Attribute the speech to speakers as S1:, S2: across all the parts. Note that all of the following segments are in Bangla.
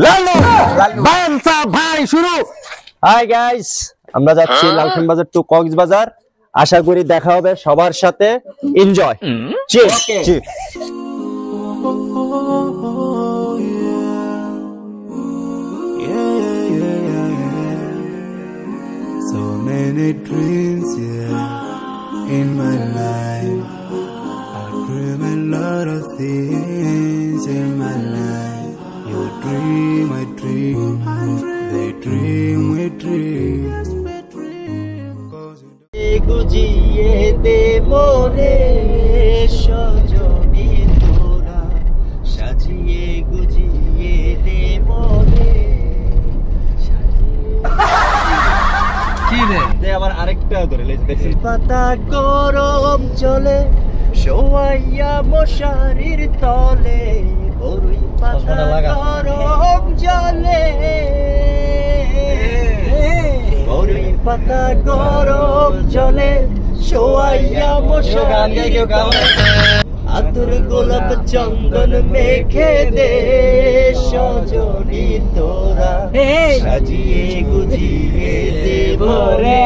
S1: লালু বানসা ভাই শুরু। হাই গাইস, আমরা যাচ্ছি লালখান বাজার টু কক্সবাজার। আশা করি দেখা হবে সবার সাথে। Enjoy. Chill chill.
S2: So many dreams, in my life. I dream a lot of things in my life. You dream, I dream. They dream, we dream.
S1: গুজিয়ে দে মোরে সজনী তোরা, সাজিয়ে গুজিয়ে দে মোরে। কি রে আবার আরেকটা ধরে দেখছেন। পাতা গরম চলে শোয়াইয়া মশারির তলে, বরুই পাতা গরম জলে, বরুই পাতা গরম জলে শোয়াইয়া মশারির তলে। আতর গোলাপ চন্দন মেখে দে সজনী তোরা, সাজিয়ে গুজিয়ে দেব রে।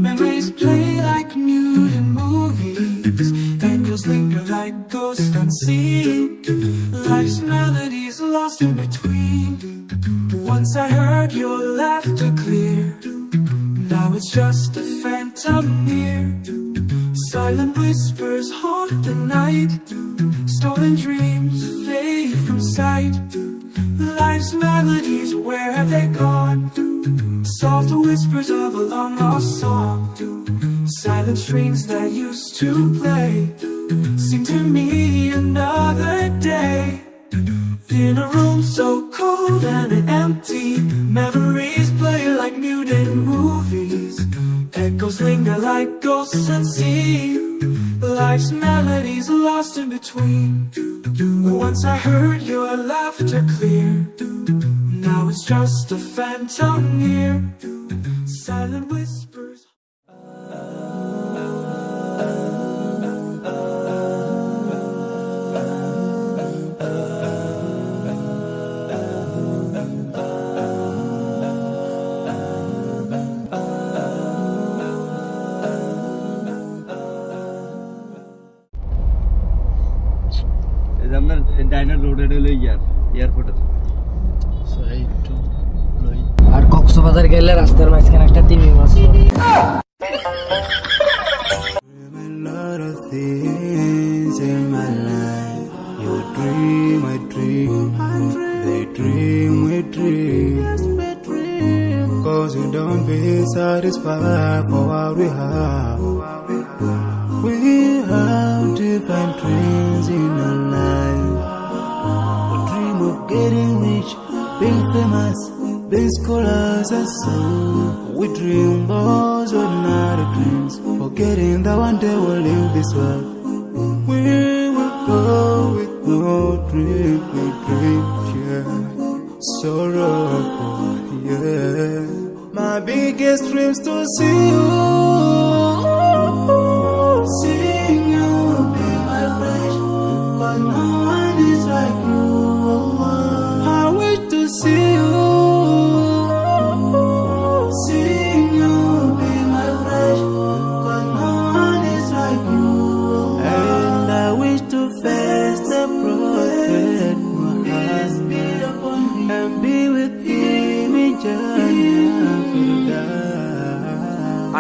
S2: Memories play like muted movies. Angels linger like ghosts unseen. Life's melodies lost in between. Once I heard your laughter clear. Now it's just a phantom near. Silent whispers haunt the night. Stolen dreams fade from sight. Life's melodies, where have they gone? Soft whispers of a long lost song. Silent strings that used to play seem to me another day. In a room so cold and empty, memories play like muted movies. Echoes linger like ghosts unseen. Life's melodies lost in between. Once I heard your laughter clear. Now it's just a phantom near. Silent whispers.
S1: আপনার ডাইনার রোডে হলো এয়ারপোর্ট
S3: আর কক্সবাজার গেলে রাস্তার মাঝখানে একটা তিমি মাছ।
S2: Cause we don't be satisfied for what we have. We have different dreams in our life. We dream of getting rich, being famous, being scholars and so. We dream those ordinary dreams, forgetting that one day we'll leave this world. We will go with no dream, we dream, yeah. Sorrowful, yeah. My biggest dreams to see you, seeing you be my flesh, but no one is like you. I wish to see you, seeing you be my flesh, but no one is like you. And I wish to face the prophet Muhammad and be with him in Jannah.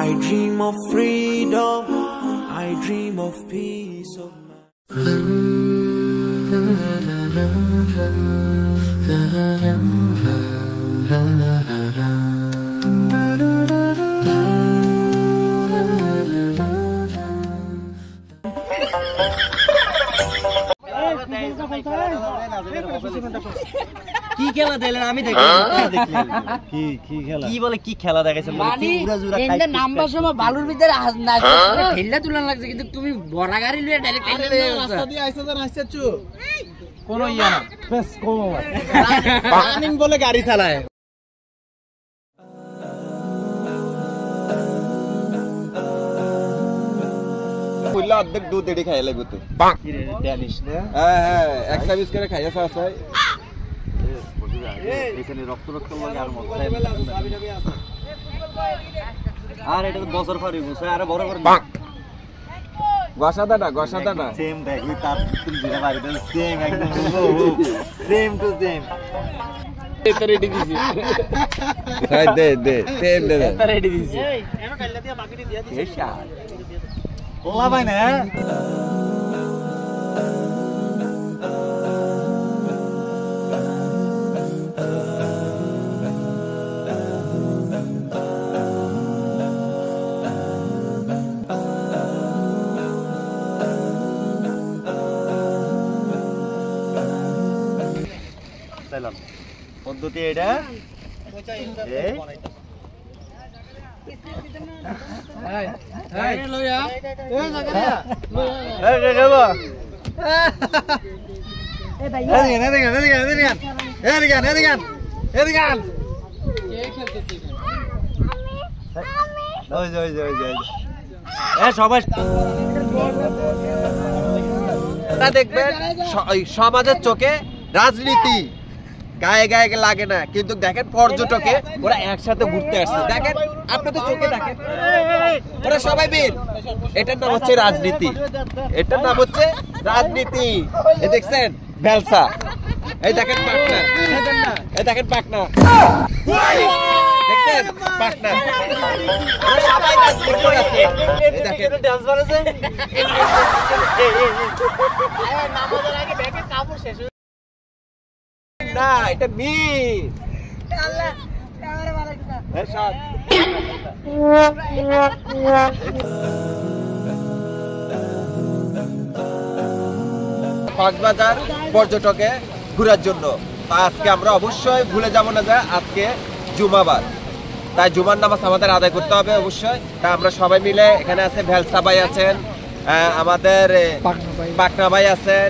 S2: I dream of freedom, I dream dream of peace of mind.
S1: কি খেলা দিলেন আমি দেখি কি খেলা কি বলে কি খেলা দেখাইছেন মানে কি উড়া জুরা
S3: এন্ড নাম্বার সময় বালুর ভিতরে নাচতে ঠেলা তুলন লাগছে কিন্তু তুমি বড় গাড়ি লয়ে ডাইরেক্ট রাস্তা দিয়ে আইছো তো নাচছু
S1: কোন ইয়া না বেশ কোন প্ল্যানিং বলে গাড়ি চালায় কইলা অর্ধেক দুধ এডি খাইয়া লাগবে তো ড্যানিশ না হ্যাঁ এক সার্ভিস করে খাইয়া আছে এখানে রক্ত লাগে আর মত আর এটা তো বছর পরে বসে আর বড় করে গসাদা না সেম দেখি তার তুমি যেটা বাড়িতে সেম একদম সেম টু সেম এটা রেডি দিছি সাই দে সেম দে এটা রেডি দিছি এনো কাইলা দিয়া বাকিটি দিয়া দিছি এসা ওলা ভাই না পদ্ধতি এটা সবাই দেখবেন সমাজের চোখে রাজনীতি গায়ে গায়ে লাগে না কিন্তু দেখেন পর্যটকে ওরা একসাথে ঘুরতে আসছে দেখেন আপনি তো চোখে দেখেন ওরা সবাই বের এটার নাম হচ্ছে রাজনীতি এটার নাম হচ্ছে রাজনীতি এই দেখছেন বেলসা এই দেখেন পাটনা এই দেখেন পাটনা দেখছেন পাটনা ওরা সবাই রাজনীতি করছে এই দেখেন ডান্স বানাছে এই নামাজের আগে ব্যাগে কাপড় শেষ না এটা মিস আল্লাহ ক্যামেরা বানাইছে এরশাদ কক্সবাজার পর্যটকে ঘোরার জন্য আজকে আমরা অবশ্যই ভুলে যাব না যে আজকে জুমাবার তাই জুমার নামাজ আমাদের আদায় করতে হবে অবশ্যই তাই আমরা সবাই মিলে এখানে আছে ভেলসা ভাই আছেন আমাদের পাকনা ভাই আছেন